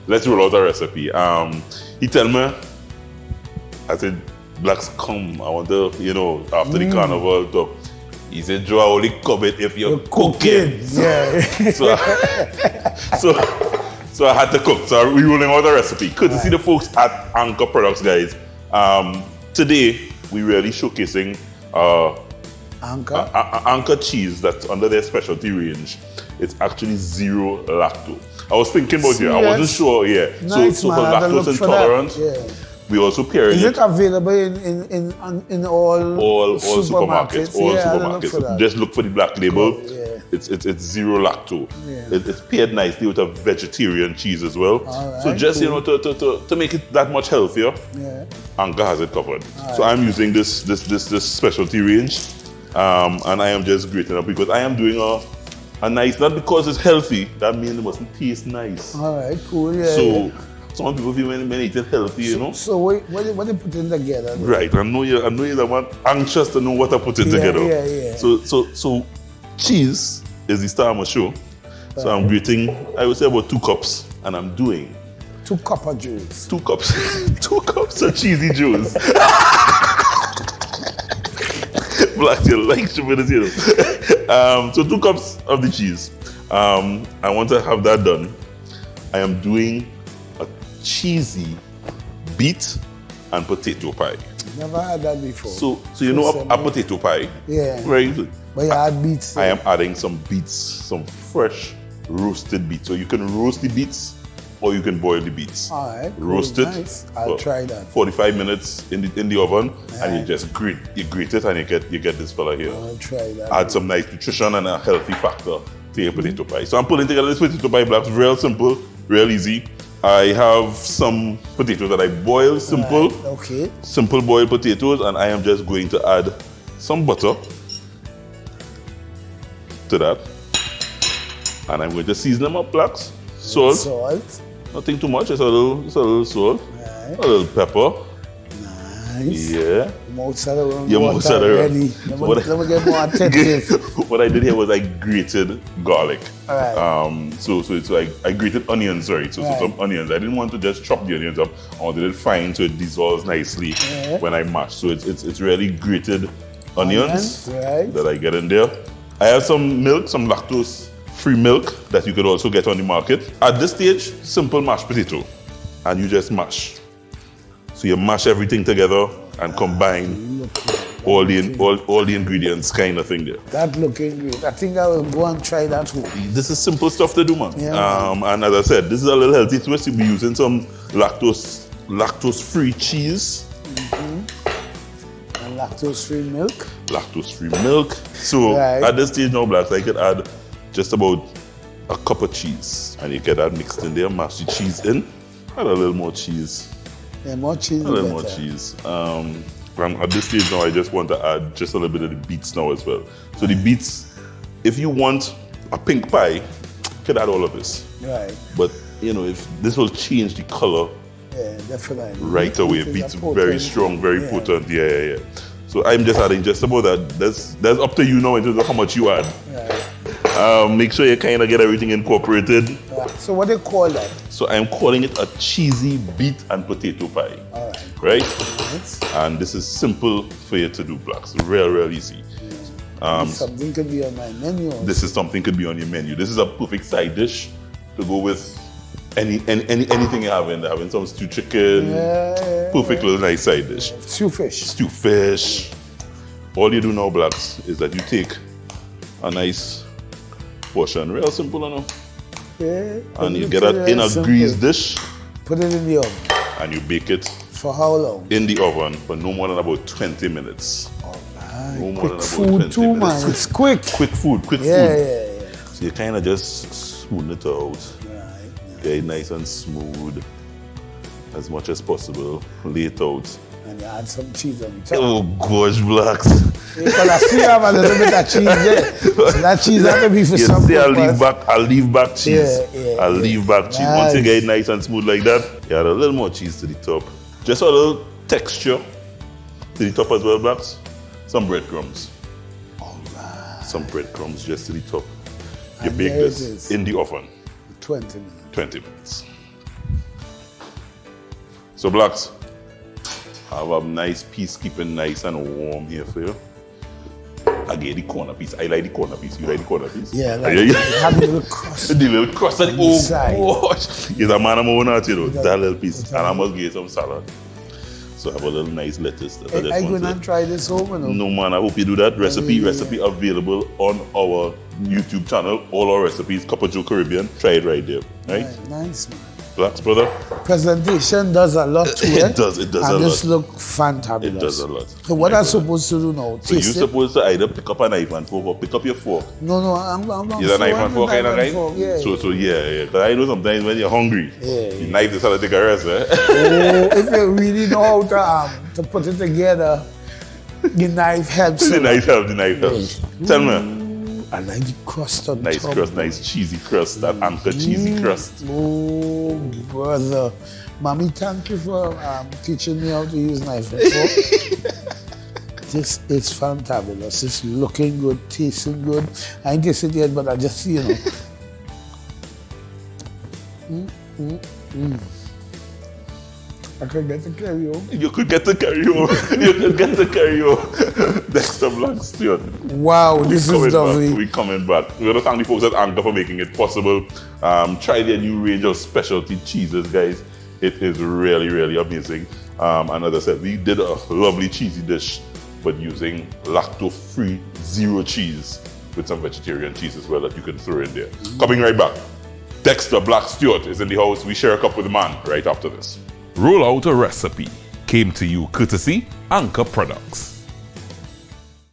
let's roll out a recipe. He tell me, I said, Blaxx, come, I want to, after the carnival talk. He said, Joe, I only come it if you're cooking. Yeah. So I had to cook. So we're rolling out a recipe. Good to see the folks at Anchor Products, guys. Today, we're really showcasing Anchor cheese that's under their specialty range. It's actually 0 lacto. I was thinking about it. I wasn't sure. Yeah. Nice, so for lactose intolerant, we also pair it. Is it available in all supermarkets? All supermarkets. Just look for the black label. Yeah. It's 0 lacto. Yeah. It's paired nicely with a vegetarian cheese as well. Right, so just to make it that much healthier, Anchor has it covered. So I'm using this specialty range, and I am just grating up because I am doing a nice. Not because it's healthy. That means it mustn't taste nice. All right, cool. Yeah. So some people feel when eat it healthy, So what they putting together? Though? Right. I know you're the one anxious to know what I put together. Yeah. So cheese is the star of my show. So I'm grating, I would say about 2 cups, and I'm doing 2 cups of juice. 2 cups. 2 cups of cheesy juice. Blaxx, you like stupidity. So 2 cups of the cheese. I want to have that done. I am doing a cheesy beet and potato pie. Never had that before. So you know a potato pie? Yeah. Right? But you add beets. I am adding some beets, some fresh roasted beets. So you can roast the beets or you can boil the beets. All right. Roast it. Nice. I'll try that. 45 minutes in the oven, and you just grate it, and you get this fella here. I'll try that. Add some nice nutrition and a healthy factor to your potato pie. So I'm pulling together this potato pie, Blaxx, real simple, real easy. I have some potatoes that I boil, simple. Right. Okay. Simple boiled potatoes, and I am just going to add some butter to that. And I'm going to season them up, Blaxx. Salt. Nothing too much, just a little salt. Right. A little pepper. Nice. Yeah. Your mouth's already. Let me get more attentive. What I did here was I grated garlic. All right. So it's like I grated onions, sorry. So some onions. I didn't want to just chop the onions up. I wanted it fine so it dissolves nicely when I mash. So it's really grated onions that I get in there. I have some milk, some lactose-free milk that you could also get on the market. At this stage, simple mashed potato, and you just mash. So you mash everything together and combine all the ingredients, kind of thing there. That looking great. I think I will go and try that home. This is simple stuff to do, man. Yeah, and as I said, this is a little healthy twist. You'll be using some lactose-free cheese. And lactose-free milk. Lactose-free milk. So at this stage now, Blaxx, I could add just about a cup of cheese, and you get that mixed in there. Mash the cheese in. Add a little more cheese. Yeah, more cheese. A little more cheese. And at this stage now, I just want to add just a little bit of the beets now as well. So the beets, if you want a pink pie, you could add all of this. Right. But if this will change the color. Yeah, definitely. Right away. Beets very strong, very potent. Yeah. So I'm just adding just about that. That's up to you now in terms of how much you add. Right. Make sure you kind of get everything incorporated. Right. So what do you call that? So I'm calling it a cheesy beet and potato pie. All right. Right? Nice. And this is simple for you to do, Blaxx. Real easy. Something could be on my menu. This is something could be on your menu. This is a perfect side dish to go with anything you have in there. Having some stewed chicken. Perfect little nice side dish. Stew fish. All you do now, Blaxx, is that you take a nice portion, real simple enough. Yeah. And you get that in a greased dish. Put it in the oven. And you bake it. For how long? In the oven for no more than about 20 minutes. All right. No more quick than about food 20 too, minutes. man. It's quick. Quick food. Yeah. So you kind of just spoon it out. Right. Get it nice and smooth as much as possible. Lay it out. And you add some cheese on the top. Oh gosh, Blaxx. Because I still have a little bit of cheese there. So that cheese has to be for some see, purpose. I'll leave back cheese. I'll leave back cheese. Nice. Once you get it nice and smooth like that, you add a little more cheese to the top. Just a little texture to the top as well, Blaxx. Some breadcrumbs. All right. Some breadcrumbs just to the top. You And bake there it this is. in the oven. 20 minutes. 20 minutes. So Blaxx, I have a nice piece keeping nice and warm here for you. I get the corner piece. I like the corner piece. You like the corner piece? Yeah, like have the little crust. The little crust on the side. gosh. He's a man of my own heart, you know. That little piece. And I must get some salad. So I have a little nice lettuce. That I go and try this home, no? No man, I hope you do that. Recipe available on our YouTube channel. All our recipes, Cup of Joe Caribbean. Try it right there. Right? Nice, man. Blaxx, brother. Presentation does a lot to it. It does a lot. And this look fantabulous. It does a lot. So what I'm supposed to do now? So you're supposed to either pick up a knife and fork or pick up your fork. No, I'm You're a knife and fork kind of guy? Yeah. So yeah. But I know sometimes when you're hungry, the knife is how to take a rest, eh? Oh, if you really know how to put it together, the knife helps. The knife helps. Tell me. I like the crust on Nice top. crust, nice cheesy crust, that Anchor cheesy crust. Oh, brother. Mommy, thank you for teaching me how to use knife and fork. This is fantabulous. It's looking good, tasting good. I ain't tasted it yet, but I just, you know. I could get to carry home. You could get to carry home. Dexter Blaxx, Stuart. Wow, this is lovely. We're coming back. We're going to thank the folks at Anchor for making it possible. Try their new range of specialty cheeses, guys. It is really, really amazing. And as I said, we did a lovely cheesy dish, but using lacto-free zero cheese with some vegetarian cheese as well that you can throw in there. Coming right back. Dexter Blaxx Stuart is in the house. We share a cup with the man right after this. Roll Out a Recipe came to you courtesy Anchor Products.